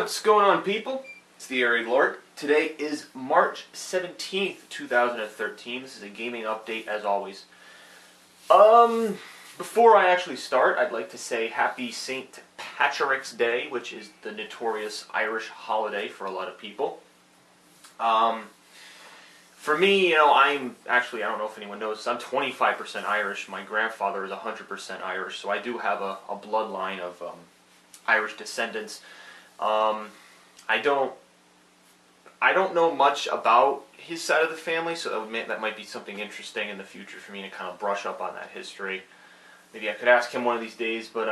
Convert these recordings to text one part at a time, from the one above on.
What's going on, people? It's TheAireaidLord. Today is March 17th, 2013. This is a gaming update, as always. Before I actually start, I'd like to say Happy St. Patrick's Day, which is the notorious Irish holiday for a lot of people. For me, I'm actually, I don't know if anyone knows, I'm 25% Irish. My grandfather is 100% Irish, so I do have a bloodline of Irish descendants. I don't know much about his side of the family, so that might be something interesting in the future for me to kind of brush up on that history. Maybe I could ask him one of these days, but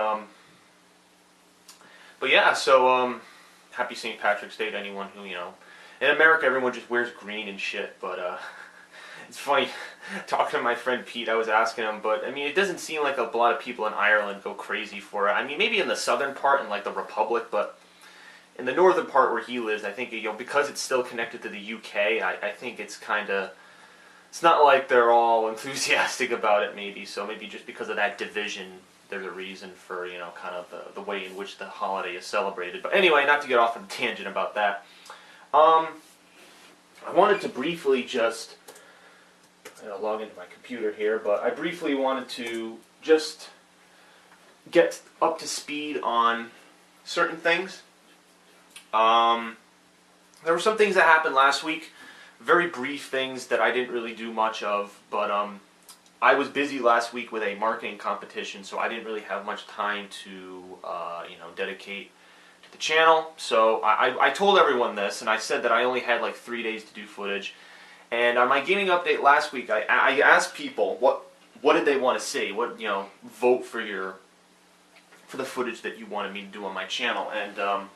yeah, so Happy St. Patrick's Day to anyone who, in America everyone just wears green and shit, but it's funny, talking to my friend Pete, I was asking him, but I mean, it doesn't seem like a lot of people in Ireland go crazy for it. I mean, maybe in the southern part, in like the Republic, but in the northern part where he lives, I think, because it's still connected to the UK, I think it's kind of, it's not like they're all enthusiastic about it, maybe. So maybe just because of that division, there's a reason for, kind of the way in which the holiday is celebrated. But anyway, not to get off on a tangent about that. I wanted to briefly just, log into my computer here, but I briefly wanted to just get up to speed on certain things. There were some things that happened last week, very brief things that I didn't really do much of, but I was busy last week with a marketing competition, so I didn't really have much time to, dedicate to the channel. So I told everyone this, and I said that I only had like 3 days to do footage. And on my gaming update last week, I asked people what did they want to see, vote for the footage that you wanted me to do on my channel, and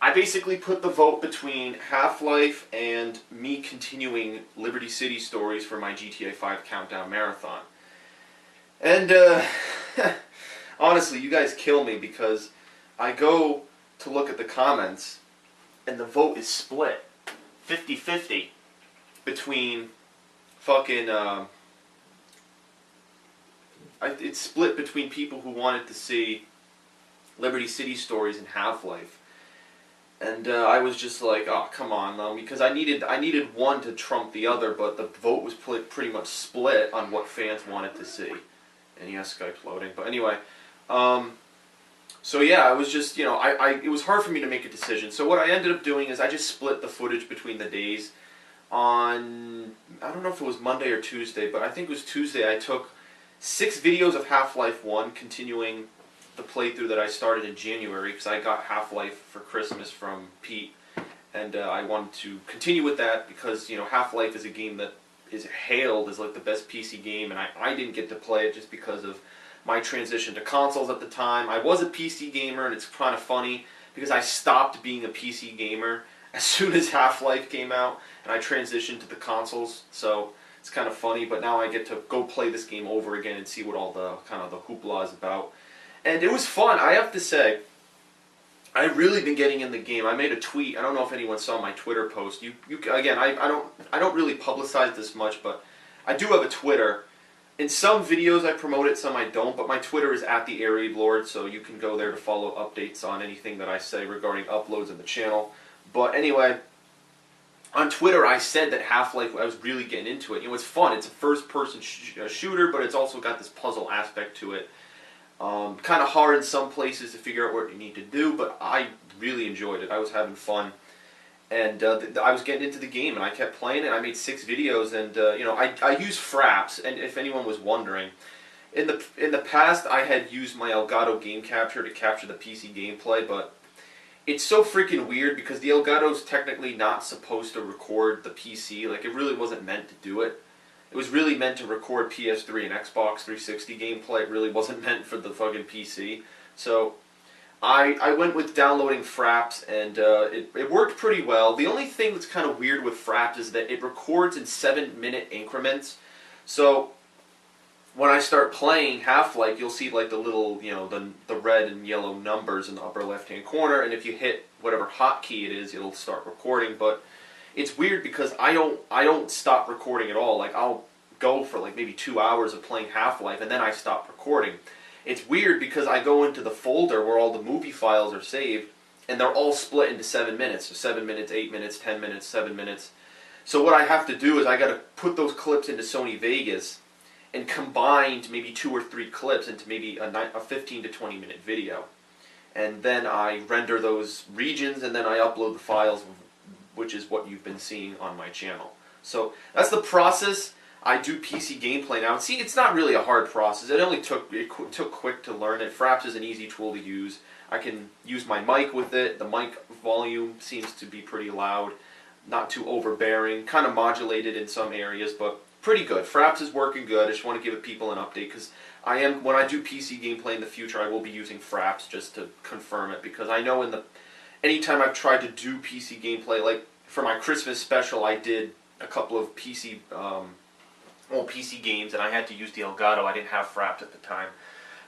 I basically put the vote between Half-Life and me continuing Liberty City stories for my GTA 5 Countdown Marathon. And honestly, you guys kill me because I go to look at the comments and the vote is split 50-50 between fucking it's split between people who wanted to see Liberty City stories and Half-Life. And I was just like, oh, come on, because I needed one to trump the other, but the vote was pretty much split on what fans wanted to see. And yes, Skype's loading. But anyway, so yeah, I was just, it was hard for me to make a decision. So what I ended up doing is I just split the footage between the days. On, I don't know if it was Monday or Tuesday, but I think it was Tuesday, I took 6 videos of Half-Life 1, continuing the playthrough that I started in January, because I got Half-Life for Christmas from Pete, and I wanted to continue with that because, Half-Life is a game that is hailed as like the best PC game, and I didn't get to play it just because of my transition to consoles at the time. I was a PC gamer, and it's kind of funny because I stopped being a PC gamer as soon as Half-Life came out, and I transitioned to the consoles, so it's kind of funny, but now I get to go play this game over again and see what all the kind of the hoopla is about. And it was fun, I have to say. I've really been getting in the game. I made a tweet. I don't know if anyone saw my Twitter post. Again, I don't really publicize this much, but I do have a Twitter. In some videos I promote it, some I don't, but my Twitter is @TheAireaidLord, so you can go there to follow updates on anything that I say regarding uploads of the channel. But anyway, on Twitter I said that Half-Life, I was really getting into it. It's fun. It's a first-person shooter, but it's also got this puzzle aspect to it. Kind of hard in some places to figure out what you need to do, but I really enjoyed it. I was having fun, and I was getting into the game, and I kept playing it. I made 6 videos, and I use fraps. And if anyone was wondering, in the past I had used my Elgato game capture to capture the PC gameplay, but it's so freaking weird because the Elgato's technically not supposed to record the PC. Like, it really wasn't meant to do it. It was really meant to record PS3 and Xbox 360 gameplay. It really wasn't meant for the fucking PC. So I went with downloading fraps, and it worked pretty well. The only thing that's kind of weird with fraps is that it records in 7-minute increments. So when I start playing Half-Life, you'll see like the little, the red and yellow numbers in the upper left-hand corner, and if you hit whatever hotkey it is, it'll start recording. But it's weird because I don't stop recording at all. Like, I'll go for like maybe 2 hours of playing Half-Life, and then I stop recording. It's weird because I go into the folder where all the movie files are saved, and they're all split into 7 minutes. So 7 minutes, 8 minutes, 10 minutes, 7 minutes. So what I have to do is I got to put those clips into Sony Vegas and combine maybe 2 or 3 clips into maybe a 15 to 20 minute video. And then I render those regions, and then I upload the files, which is what you've been seeing on my channel. So that's the process. I do PC gameplay now. And see, it's not really a hard process. It took quick to learn it. Fraps is an easy tool to use. I can use my mic with it. The mic volume seems to be pretty loud, not too overbearing, kind of modulated in some areas, but pretty good. Fraps is working good. I just want to give people an update because when I do PC gameplay in the future, I will be using Fraps just to confirm it, because I know anytime I've tried to do PC gameplay, like for my Christmas special, I did a couple of PC games, and I had to use the Elgato. I didn't have Fraps at the time,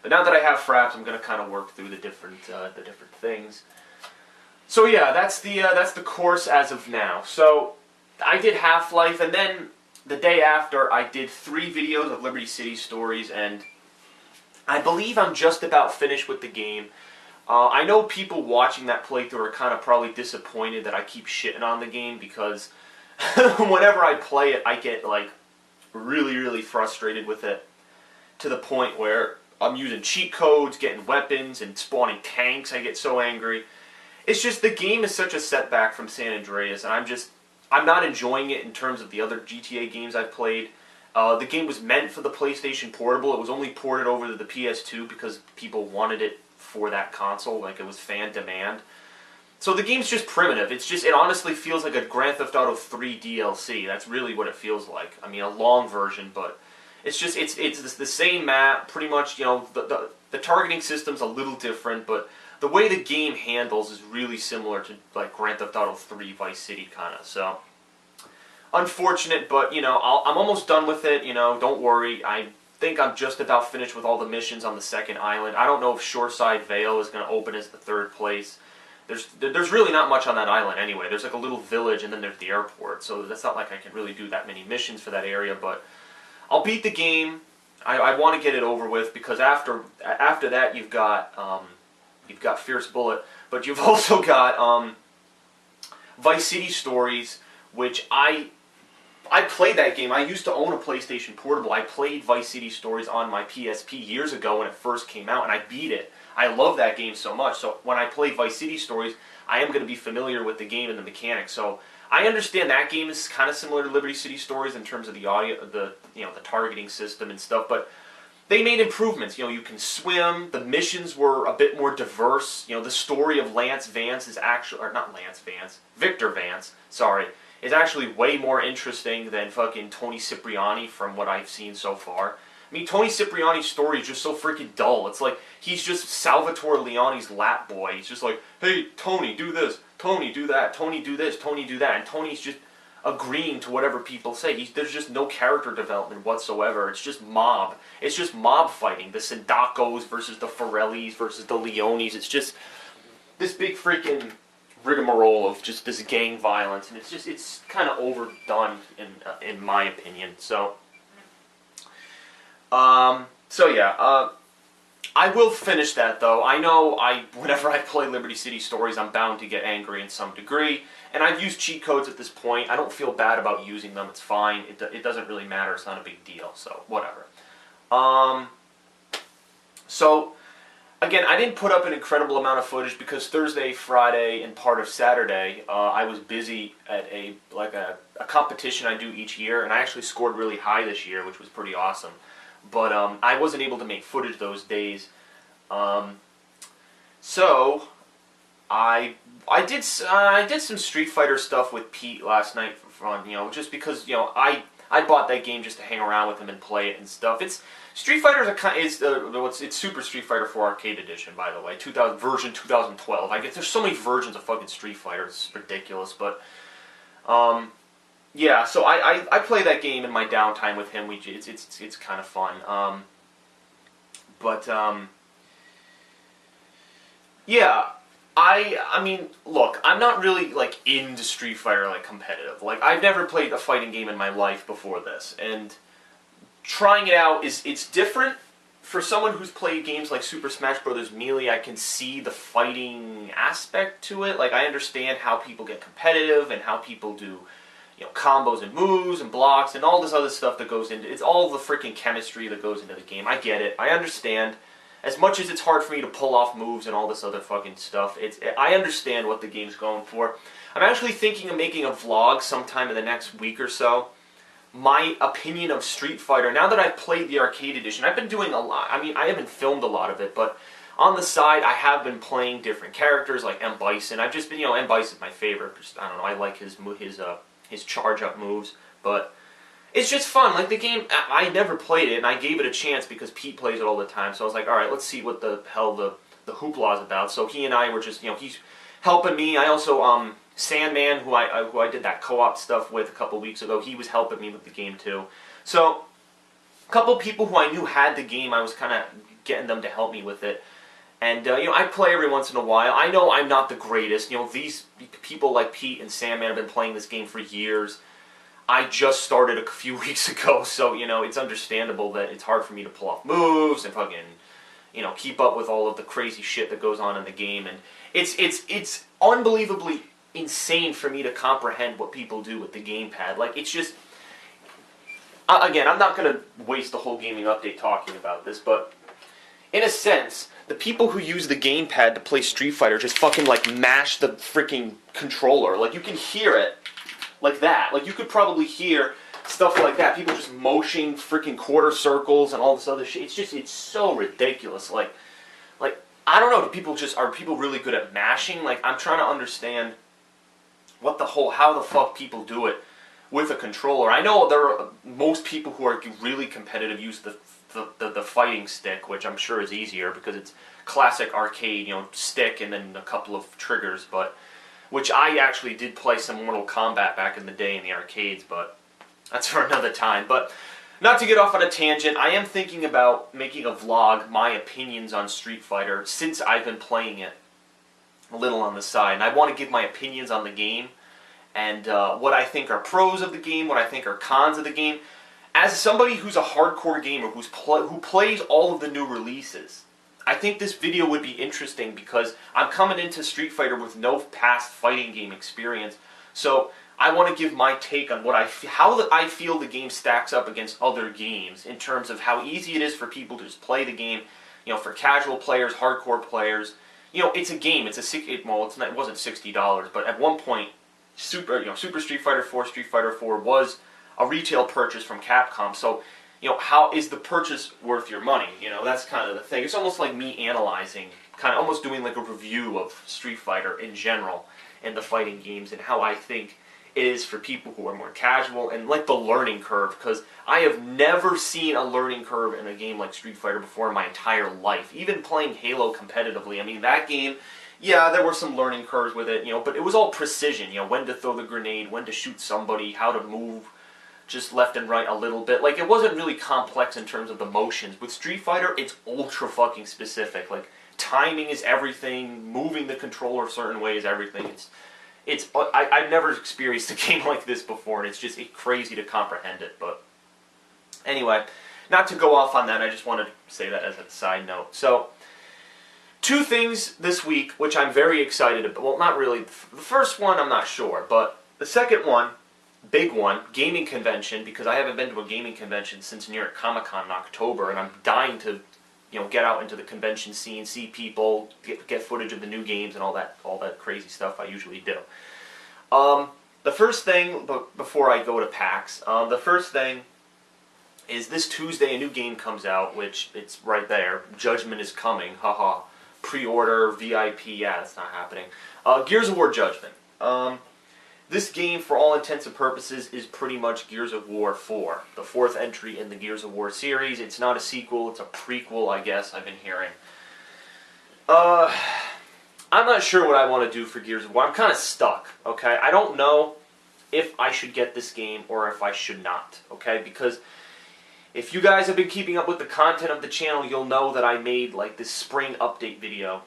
but now that I have Fraps, I'm going to kind of work through the different things. So yeah, that's the course as of now. So I did Half-Life, and then the day after, I did 3 videos of Liberty City Stories, and I believe I'm just about finished with the game. I know people watching that playthrough are kind of probably disappointed that I keep shitting on the game, because whenever I play it, I get like really, really frustrated with it, to the point where I'm using cheat codes, getting weapons, and spawning tanks. I get so angry. It's just the game is such a setback from San Andreas, and I'm not enjoying it in terms of the other GTA games I've played. The game was meant for the PlayStation Portable. It was only ported over to the PS2 because people wanted it for that console, like it was fan demand. So the game's just primitive. It honestly feels like a Grand Theft Auto 3 DLC. That's really what it feels like. I mean, a long version, but it's the same map, pretty much. You know, the targeting system's a little different, but the way the game handles is really similar to like Grand Theft Auto 3 Vice City kind of. So unfortunate, but you know, I'm almost done with it. You know, don't worry. I think I'm just about finished with all the missions on the second island. I don't know if Shoreside Vale is going to open as the 3rd place. There's really not much on that island anyway. There's like a little village, and then there's the airport. So that's not like I can really do that many missions for that area. But I'll beat the game. I want to get it over with, because after that you've got Fierce Bullet, but you've also got Vice City Stories, which I played that game. I used to own a PlayStation Portable. I played Vice City Stories on my PSP years ago when it first came out, and I beat it. I love that game so much. So when I play Vice City Stories, I am going to be familiar with the game and the mechanics. So I understand that game is kind of similar to Liberty City Stories in terms of the audio, the targeting system and stuff, but they made improvements. You know, you can swim. The missions were a bit more diverse. You know, the story of Lance Vance is actually, or not Lance Vance, Victor Vance, sorry, is actually way more interesting than fucking Tony Cipriani from what I've seen so far. I mean, Tony Cipriani's story is just so freaking dull. It's like he's just Salvatore Leone's lap boy. He's just like, hey, Tony, do this. Tony, do that. Tony, do this. Tony, do that. And Tony's just agreeing to whatever people say. There's just no character development whatsoever. It's just mob. It's just mob fighting. The Sindacos versus the Forellis versus the Leones. It's just this big freaking rigmarole of just this gang violence, and it's kind of overdone in my opinion. So yeah, I will finish that though. I know whenever I play Liberty City Stories, I'm bound to get angry in some degree, and I've used cheat codes at this point. I don't feel bad about using them. It's fine. It doesn't really matter. It's not a big deal. So whatever. So again, I didn't put up an incredible amount of footage because Thursday, Friday, and part of Saturday, I was busy at a competition I do each year, and I actually scored really high this year, which was pretty awesome. But I wasn't able to make footage those days, so I did some Street Fighter stuff with Pete last night for fun. You know, just because I bought that game just to hang around with him and play it and stuff. Street Fighter it's Super Street Fighter 4 Arcade Edition, by the way, version 2012. I guess there's so many versions of fucking Street Fighter, it's ridiculous. But yeah, so I play that game in my downtime with him. It's kind of fun. Yeah, I mean, look, I'm not really like into Street Fighter like competitive. Like I've never played a fighting game in my life before this, and trying it out it's different for someone who's played games like Super Smash Bros. Melee, I can see the fighting aspect to it. Like, I understand how people get competitive and how people do, combos and moves and blocks and all this other stuff that goes into it. It's all the freaking chemistry that goes into the game. I get it. I understand. As much as it's hard for me to pull off moves and all this other fucking stuff, I understand what the game's going for. I'm actually thinking of making a vlog sometime in the next week or so. My opinion of Street Fighter, now that I've played the arcade edition, I've been doing a lot. I mean, I haven't filmed a lot of it, but on the side, I have been playing different characters, like M. Bison. I've just been, M. Bison's my favorite. Just, I don't know, I like his charge-up moves, but it's just fun. Like, the game, I never played it, and I gave it a chance because Pete plays it all the time, so I was like, alright, let's see what the hell the hoopla is about. So he and I were just, he's helping me. I also, Sandman, who I did that co-op stuff with a couple weeks ago, he was helping me with the game too. So, a couple people who I knew had the game, I was kind of getting them to help me with it. And, I play every once in a while. I know I'm not the greatest. These people like Pete and Sandman have been playing this game for years. I just started a few weeks ago, so, it's understandable that it's hard for me to pull off moves and fucking, keep up with all of the crazy shit that goes on in the game. And it's unbelievably insane for me to comprehend what people do with the gamepad. Like, it's just... Again, I'm not going to waste the whole gaming update talking about this, but in a sense, the people who use the gamepad to play Street Fighter just fucking, like, mash the freaking controller. Like, you can hear it like that. Like, you could probably hear stuff like that. People just motion freaking quarter circles and all this other shit. It's so ridiculous. Like, I don't know, are people really good at mashing? Like, I'm trying to understand how the fuck people do it with a controller. I know most people who are really competitive use the fighting stick, which I'm sure is easier because it's classic arcade, stick and then a couple of triggers, but which I actually did play some Mortal Kombat back in the day in the arcades, but that's for another time. But not to get off on a tangent, I am thinking about making a vlog, my opinions on Street Fighter, since I've been playing it a little on the side. And I want to give my opinions on the game, and what I think are pros of the game, what I think are cons of the game. As somebody who's a hardcore gamer, who plays all of the new releases, I think this video would be interesting because I'm coming into Street Fighter with no past fighting game experience. So I want to give my take on how I feel the game stacks up against other games in terms of how easy it is for people to just play the game. For casual players, hardcore players. It's a game. It wasn't $60, but at one point, Super Street Fighter 4, Street Fighter 4 was a retail purchase from Capcom. So, how is the purchase worth your money? That's kind of the thing. It's almost like me analyzing, kind of almost doing like a review of Street Fighter in general and the fighting games and how I think it is for people who are more casual and like the learning curve, because I have never seen a learning curve in a game like Street Fighter before in my entire life. Even playing Halo competitively, I mean, that game, yeah, there were some learning curves with it, but it was all precision, when to throw the grenade, when to shoot somebody, how to move just left and right a little bit. Like, it wasn't really complex in terms of the motions. With Street Fighter, it's ultra fucking specific. Like, timing is everything, moving the controller a certain way is everything. I've never experienced a game like this before, and it's crazy to comprehend it. But anyway, not to go off on that, I just wanted to say that as a side note. So, two things this week, which I'm very excited about. Well, not really. The first one, I'm not sure. But the second one, big one, gaming convention, because I haven't been to a gaming convention since New York Comic-Con in October, and I'm dying to get out into the convention scene, see people, get footage of the new games and all that crazy stuff I usually do. The first thing, before I go to PAX, the first thing is this Tuesday a new game comes out, which it's right there. Judgement is coming, haha. Pre-order, VIP, yeah, that's not happening. Gears of War Judgment. This game, for all intents and purposes, is pretty much Gears of War 4, the fourth entry in the Gears of War series. It's not a sequel, it's a prequel, I guess, I've been hearing. I'm not sure what I want to do for Gears of War. I'm kind of stuck, okay? I don't know if I should get this game or if I should not, okay? Because if you guys have been keeping up with the content of the channel, you'll know that I made like this spring update video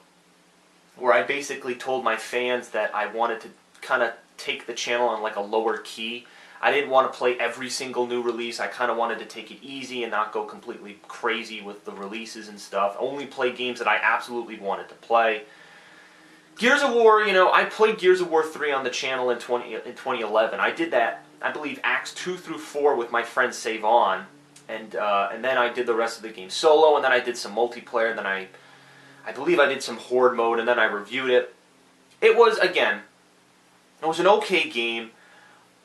where I basically told my fans that I wanted to kind of take the channel on like a lower key. I didn't want to play every single new release. I kind of wanted to take it easy and not go completely crazy with the releases and stuff. Only play games that I absolutely wanted to play. Gears of War, I played Gears of War 3 on the channel in 2011. I did that, I believe, Acts 2 through 4 with my friend Save On. And then I did the rest of the game solo, and then I did some multiplayer, and then I believe I did some Horde mode, and then I reviewed it. It was an okay game.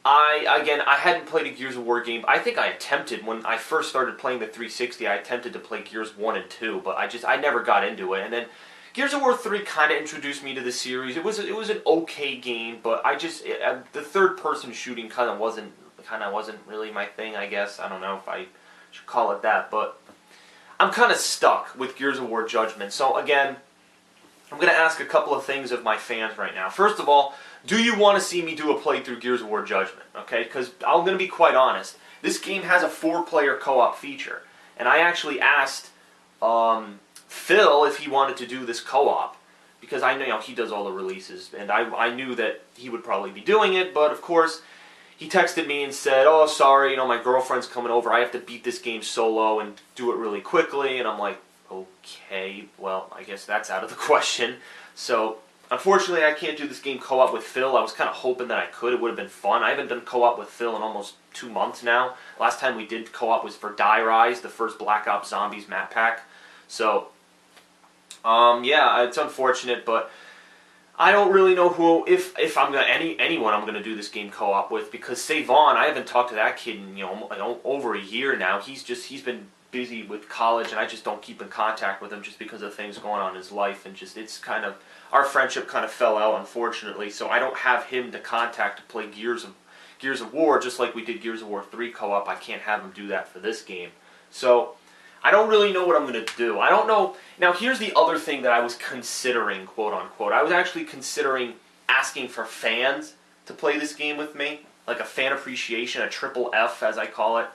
I hadn't played a Gears of War game. I think I attempted, when I first started playing the 360, I attempted to play Gears 1 and 2, but I never got into it. And then Gears of War 3 kind of introduced me to the series. It was an okay game, but the third-person shooting kind of wasn't really my thing, I guess. I don't know if I should call it that, but I'm kind of stuck with Gears of War Judgment. So again, I'm going to ask a couple of things of my fans right now. First of all, do you want to see me do a playthrough Gears of War Judgment? Okay, because I'm going to be quite honest. This game has a 4-player co-op feature, and I actually asked Phil if he wanted to do this co-op, because I know he does all the releases, and I knew that he would probably be doing it, but of course, he texted me and said, "Oh, sorry, my girlfriend's coming over. I have to beat this game solo and do it really quickly." And I'm like, okay, well, I guess that's out of the question. So, unfortunately, I can't do this game co-op with Phil. I was kind of hoping that I could. It would have been fun. I haven't done co-op with Phil in almost 2 months now. Last time we did co-op was for TheAireaidLord, the first Black Ops Zombies map pack. So, yeah, it's unfortunate, but I don't really know if I'm gonna anyone I'm gonna do this game co-op with, because Save On, I haven't talked to that kid in over a year now. He's been busy with college, and I just don't keep in contact with him just because of things going on in his life, and our friendship kind of fell out, unfortunately. So I don't have him to contact to play Gears of War, just like we did Gears of War 3 co-op. I can't have him do that for this game. So I don't really know what I'm going to do. I don't know. Now, here's the other thing that I was considering, quote-unquote. I was actually considering asking for fans to play this game with me, like a fan appreciation, a triple F, as I call it,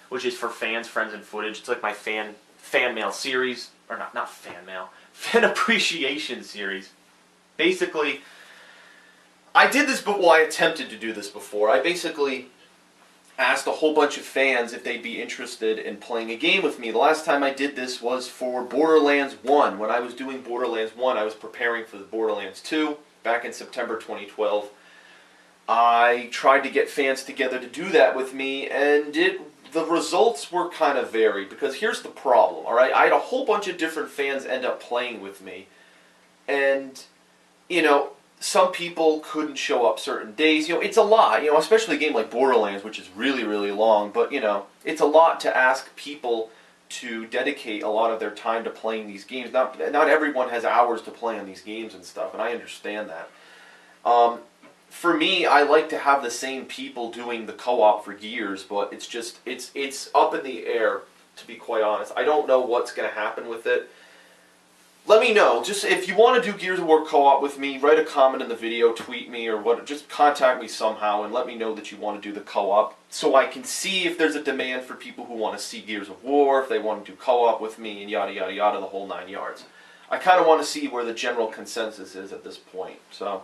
which is for fans, friends, and footage. It's like my fan mail series, or not fan mail, fan appreciation series. Basically, I did this, but I attempted to do this before. I basically asked a whole bunch of fans if they'd be interested in playing a game with me. The last time I did this was for Borderlands 1. When I was doing Borderlands 1, I was preparing for the Borderlands 2 back in September 2012. I tried to get fans together to do that with me, and the results were kind of varied, because here's the problem, alright? I had a whole bunch of different fans end up playing with me, and, some people couldn't show up certain days. It's a lot, especially a game like Borderlands, which is really, really long, but, it's a lot to ask people to dedicate a lot of their time to playing these games. Not everyone has hours to play on these games and stuff, and I understand that. For me, I like to have the same people doing the co-op for Gears, but it's up in the air, to be quite honest. I don't know what's going to happen with it. Let me know. Just if you want to do Gears of War co-op with me, write a comment in the video, tweet me, or just contact me somehow and let me know that you want to do the co-op, so I can see if there's a demand for people who want to see Gears of War, if they want to do co-op with me, and yada yada yada, the whole 9 yards. I kind of want to see where the general consensus is at this point. So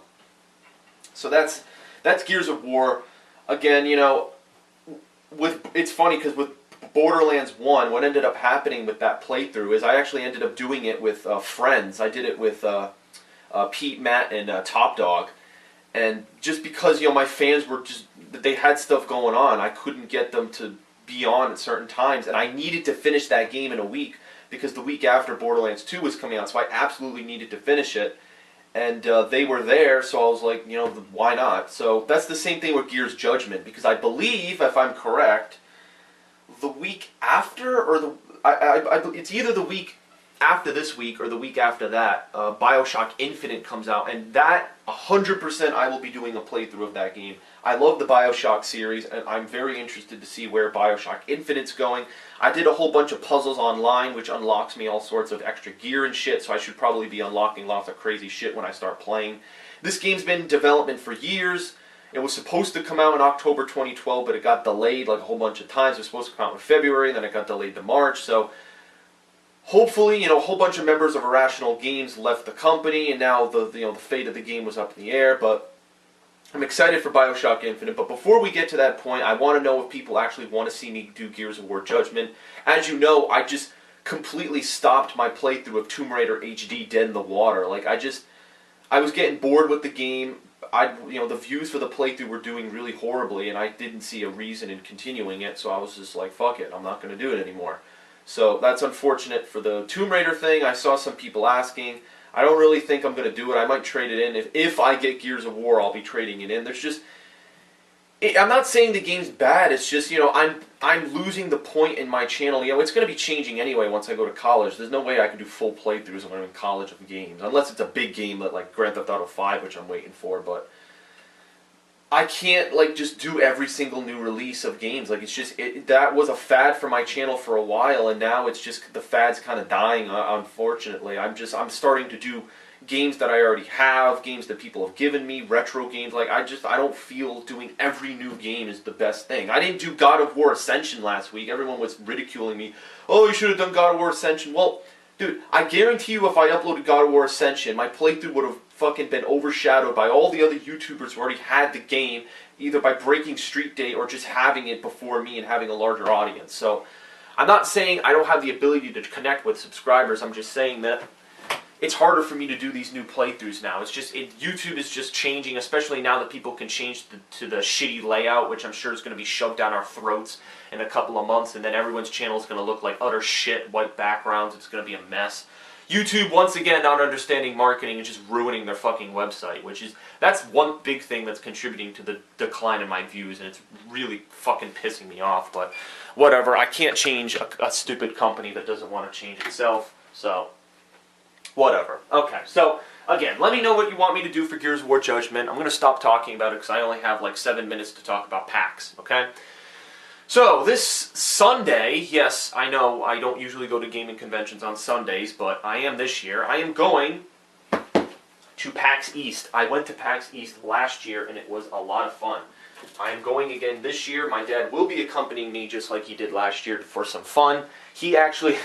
that's Gears of War. Again, it's funny because with Borderlands 1, what ended up happening with that playthrough is I actually ended up doing it with friends. I did it with Pete, Matt, and Top Dog. And just because, my fans they had stuff going on, I couldn't get them to be on at certain times. And I needed to finish that game in a week, because the week after Borderlands 2 was coming out, so I absolutely needed to finish it. And they were there, so I was like, why not? So that's the same thing with Gears Judgment, because I believe, if I'm correct, the week after, or it's either the week after this week or the week after that, BioShock Infinite comes out, and that 100% I will be doing a playthrough of that game. I love the BioShock series, and I'm very interested to see where BioShock Infinite's going. I did a whole bunch of puzzles online, which unlocks me all sorts of extra gear and shit, so I should probably be unlocking lots of crazy shit when I start playing. This game's been in development for years. It was supposed to come out in October 2012, but it got delayed like a whole bunch of times. It was supposed to come out in February, and then it got delayed to March. So hopefully, a whole bunch of members of Irrational Games left the company, and now the fate of the game was up in the air. But I'm excited for Bioshock Infinite, but before we get to that point, I want to know if people actually want to see me do Gears of War Judgment. As you know, I just completely stopped my playthrough of Tomb Raider HD dead in the water. Like, I was getting bored with the game. The views for the playthrough were doing really horribly, and I didn't see a reason in continuing it, so I was just like, fuck it, I'm not going to do it anymore. So that's unfortunate for the Tomb Raider thing. I saw some people asking. I don't really think I'm going to do it. I might trade it in. If I get Gears of War, I'll be trading it in. I'm not saying the game's bad. It's just, I'm losing the point in my channel. It's going to be changing anyway once I go to college. There's no way I can do full playthroughs when I'm in college of games. Unless it's a big game like Grand Theft Auto 5, which I'm waiting for. But I can't, just do every single new release of games. That was a fad for my channel for a while, and now it's just, the fad's kind of dying, unfortunately. I'm starting to do games that I already have, games that people have given me, retro games. I don't feel doing every new game is the best thing. I didn't do God of War Ascension last week. Everyone was ridiculing me. Oh, you should have done God of War Ascension. Well, dude, I guarantee you if I uploaded God of War Ascension, my playthrough would have fucking been overshadowed by all the other YouTubers who already had the game, either by breaking street date or just having it before me and having a larger audience. So, I'm not saying I don't have the ability to connect with subscribers. I'm just saying that it's harder for me to do these new playthroughs now. YouTube is just changing, especially now that people can change to the shitty layout, which I'm sure is going to be shoved down our throats in a couple of months, and then everyone's channel is going to look like utter shit, white backgrounds. It's going to be a mess. YouTube, once again, not understanding marketing and just ruining their fucking website, that's one big thing that's contributing to the decline in my views, and it's really fucking pissing me off, but whatever. I can't change a stupid company that doesn't want to change itself, so whatever. Okay, so again, let me know what you want me to do for Gears of War Judgment. I'm going to stop talking about it because I only have 7 minutes to talk about PAX, okay? So, this Sunday, yes, I know I don't usually go to gaming conventions on Sundays, but I am this year. I am going to PAX East. I went to PAX East last year, and it was a lot of fun. I am going again this year. My dad will be accompanying me just like he did last year for some fun. He actually,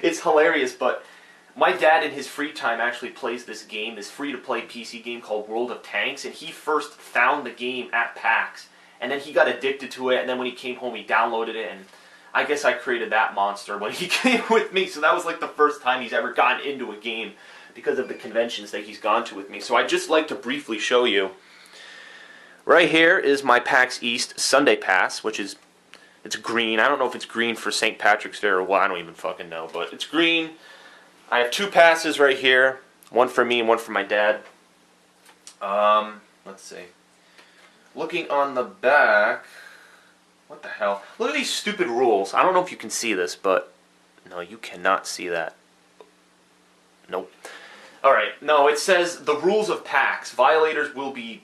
it's hilarious, but my dad in his free time actually plays this game, this free-to-play PC game called World of Tanks, and he first found the game at PAX. And then he got addicted to it, and then when he came home, he downloaded it, and I guess I created that monster when he came with me. So that was the first time he's ever gotten into a game because of the conventions that he's gone to with me. So I'd just like to briefly show you. Right here is my PAX East Sunday Pass, it's green. I don't know if it's green for St. Patrick's Day or what. I don't even fucking know, but it's green. I have 2 passes right here, one for me and one for my dad. Let's see. Looking on the back, what the hell? Look at these stupid rules. I don't know if you can see this, but no, you cannot see that. Nope. Alright, no, it says the rules of PAX. Violators will be ...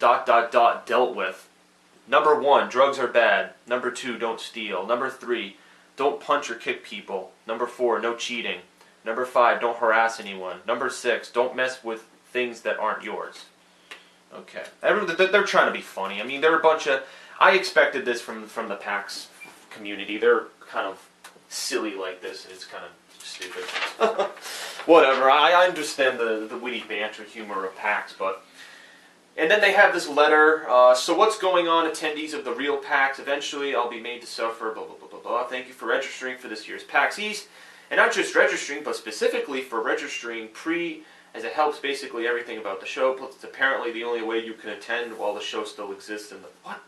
dealt with. Number 1, drugs are bad. Number 2, don't steal. Number 3, don't punch or kick people. Number 4, no cheating. Number 5, don't harass anyone. Number 6, don't mess with things that aren't yours. Okay. They're trying to be funny. I mean, they're a bunch of... I expected this from the PAX community. They're kind of silly like this, and it's kind of stupid. Whatever. I understand the witty banter humor of PAX, but... And then they have this letter. So what's going on, attendees of the real PAX? Eventually, I'll be made to suffer, blah, blah, blah, blah, blah. Thank you for registering for this year's PAX East. And not just registering, but specifically for registering as it helps basically everything about the show. Plus, it's apparently the only way you can attend while the show still exists. And what?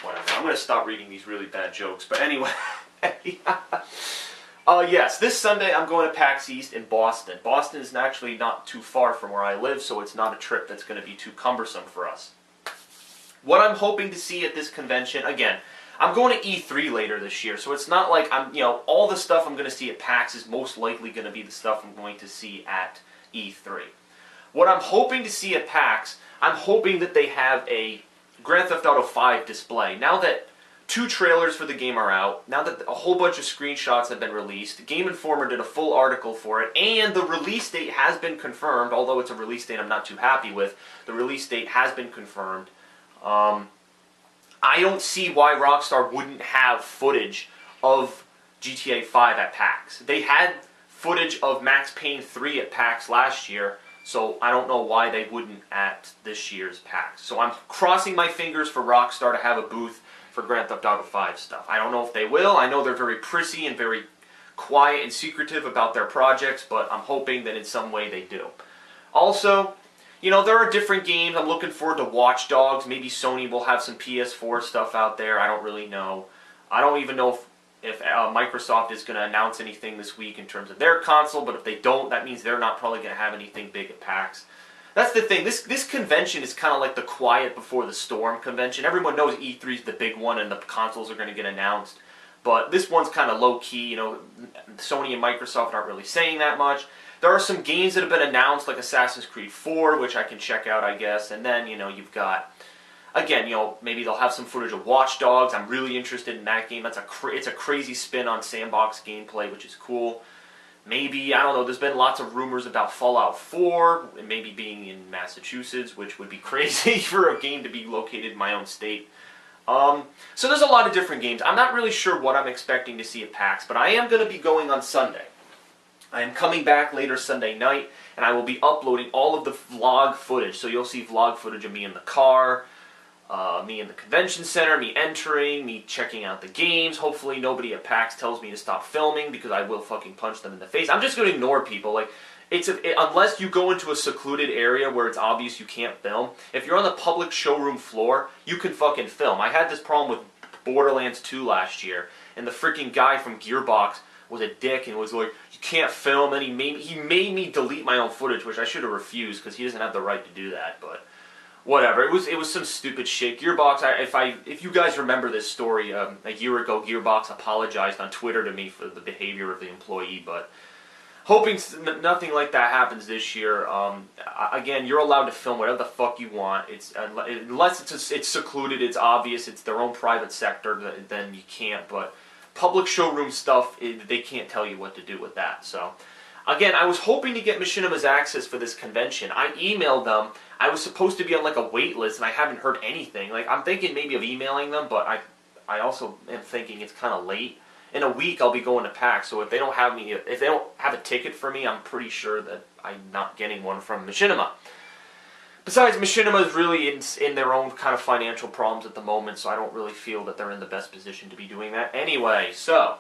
Whatever. I'm going to stop reading these really bad jokes. But anyway. Yes, this Sunday I'm going to PAX East in Boston. Boston is actually not too far from where I live, so it's not a trip that's going to be too cumbersome for us. What I'm hoping to see at this convention, again, I'm going to E3 later this year, so it's not like all the stuff I'm going to see at PAX is most likely going to be the stuff I'm going to see at E3. What I'm hoping to see at PAX, I'm hoping that they have a Grand Theft Auto 5 display. Now that 2 trailers for the game are out, now that a whole bunch of screenshots have been released, Game Informer did a full article for it, and the release date has been confirmed, although it's a release date I'm not too happy with. The release date has been confirmed. I don't see why Rockstar wouldn't have footage of GTA 5 at PAX. They had footage of Max Payne 3 at PAX last year, So I don't know why they wouldn't at this year's PAX. So I'm crossing my fingers for Rockstar to have a booth for Grand Theft Auto 5 stuff. I don't know if they will. I know they're very prissy and very quiet and secretive about their projects, but I'm hoping that in some way they do. Also, you know, there are different games. I'm looking forward to Watch Dogs. Maybe Sony will have some PS4 stuff out there. I don't really know. I don't even know if Microsoft is going to announce anything this week in terms of their console, but if they don't, that means they're not probably going to have anything big at PAX. That's the thing. This convention is kind of like the quiet before the storm convention. Everyone knows E3 is the big one and the consoles are going to get announced. But this one's kind of low-key. You know, Sony and Microsoft aren't really saying that much. There are some games that have been announced, like Assassin's Creed 4, which I can check out, I guess. And then, you know, you've got, again, you know, maybe they'll have some footage of Watch Dogs. I'm really interested in that game. It's a crazy spin on sandbox gameplay, which is cool. Maybe, I don't know, there's been lots of rumors about Fallout 4, maybe being in Massachusetts, which would be crazy for a game to be located in my own state. So there's a lot of different games. I'm not really sure what I'm expecting to see at PAX, but I am going to be going on Sunday. I am coming back later Sunday night, and I will be uploading all of the vlog footage. So you'll see vlog footage of me in the car, me in the convention center, me entering, me checking out the games. Hopefully nobody at PAX tells me to stop filming, because I will fucking punch them in the face. I'm just going to ignore people. Like, unless you go into a secluded area where it's obvious you can't film, if you're on the public showroom floor, you can fucking film. I had this problem with Borderlands 2 last year, and the freaking guy from Gearbox was a dick and was like, you can't film, and he made me delete my own footage, which I should have refused, because he doesn't have the right to do that, but whatever. It was some stupid shit. Gearbox, if you guys remember this story, a year ago, Gearbox apologized on Twitter to me for the behavior of the employee, but hoping nothing like that happens this year. Again, you're allowed to film whatever the fuck you want. Unless it's secluded, it's obvious, it's their own private sector, then you can't. But public showroom stuff, they can't tell you what to do with that. So, again, I was hoping to get Machinima's access for this convention. I emailed them. I was supposed to be on like a wait list, and I haven't heard anything. Like, I'm thinking maybe of emailing them, but I also am thinking it's kind of late. In a week, I'll be going to PAX, so if they don't have a ticket for me, I'm pretty sure that I'm not getting one from Machinima. Besides, Machinima is really in their own kind of financial problems at the moment, so I don't really feel that they're in the best position to be doing that anyway. So,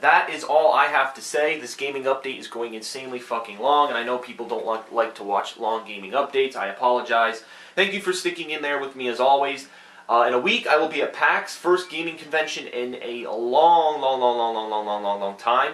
that is all I have to say. This gaming update is going insanely fucking long, and I know people don't like to watch long gaming updates. I apologize. Thank you for sticking in there with me as always. In a week, I will be at PAX, first gaming convention in a long time.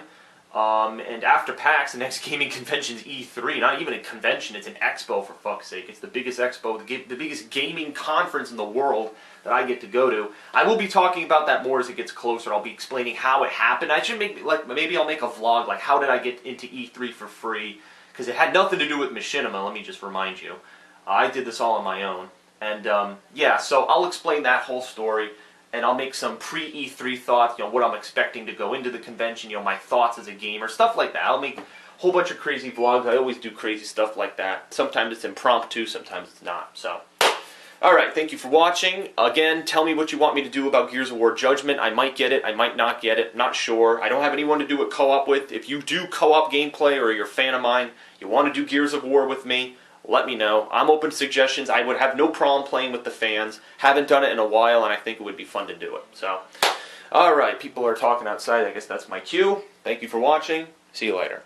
And after PAX, the next gaming convention is E3. Not even a convention, it's an expo, for fuck's sake. It's the biggest expo, the biggest gaming conference in the world that I get to go to. I will be talking about that more as it gets closer. I'll be explaining how it happened. I should maybe I'll make a vlog, like how did I get into E3 for free? Because it had nothing to do with Machinima, let me just remind you. I did this all on my own. And, yeah, so I'll explain that whole story, and I'll make some pre-E3 thoughts, you know, what I'm expecting to go into the convention, you know, my thoughts as a gamer, stuff like that. I'll make a whole bunch of crazy vlogs. I always do crazy stuff like that. Sometimes it's impromptu, sometimes it's not, so. Alright, thank you for watching. Again, tell me what you want me to do about Gears of War Judgment. I might get it, I might not get it, not sure. I don't have anyone to do it co-op with. If you do co-op gameplay or you're a fan of mine, you want to do Gears of War with me, let me know. I'm open to suggestions. I would have no problem playing with the fans. Haven't done it in a while, and I think it would be fun to do it. So, alright, people are talking outside. I guess that's my cue. Thank you for watching. See you later.